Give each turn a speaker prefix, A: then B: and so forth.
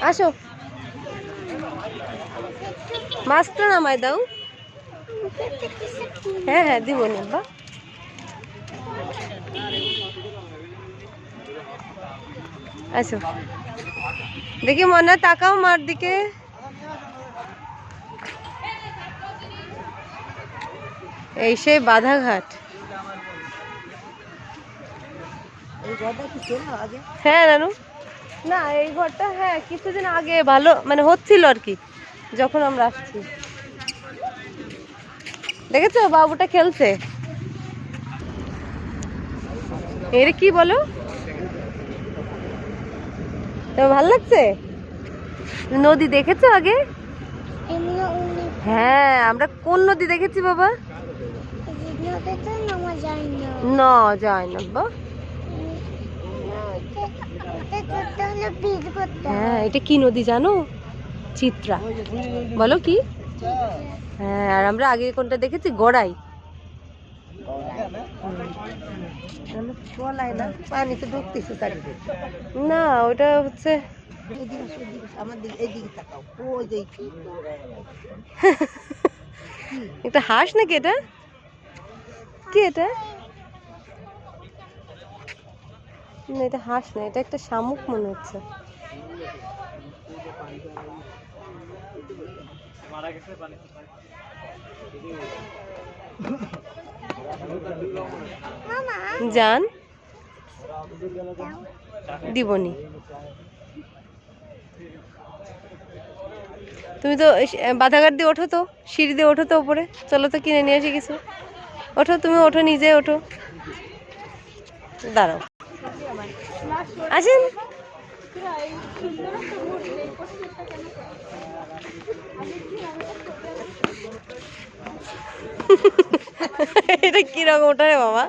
A: আসো, মাছটা নামাই দাও। হ্যাঁ হ্যাঁ দিব নিব্বা। আসো, দেখি মনে তাকাও মার দিকে। এই সেই বাধাঘাট। হ্যাঁ নানু, না এই ঘরটা হ্যাঁ কিছুদিন আগে ভালো মানে হচ্ছিল আর কি, যখন আমরা আসছি। দেখেছো বাবুটা খেলছে। এর কি বলো, তোমার ভালো লাগছে? নদী দেখেছো আগে? হ্যাঁ, আমরা কোন নদী দেখেছি বাবা? না যায় না বা। হ্যাঁ, এটা কি নদী জানো? চিত্রা। বলো কি? হ্যাঁ, আর আমরা আগে কোনটা দেখেছি? গড়াই। পানিতে ঢুকতেছে না, ওটা হচ্ছে একটা হাঁস নাকি এটা? কি এটা? না এটা হাঁস না, এটা একটা শামুক মনে হচ্ছে। জান দিবনি। তুমি তো বাধাঘাট দিয়ে ওঠো তো, সিঁড়ি দিয়ে ওঠো তো উপরে। চলো তো কিনে নিয়ে আসি কিছু। ওঠো, তুমি ওঠো, নিজে ওঠো। দাঁড়াও, আসেন। এটা কিরকম ওঠা রে বাবা?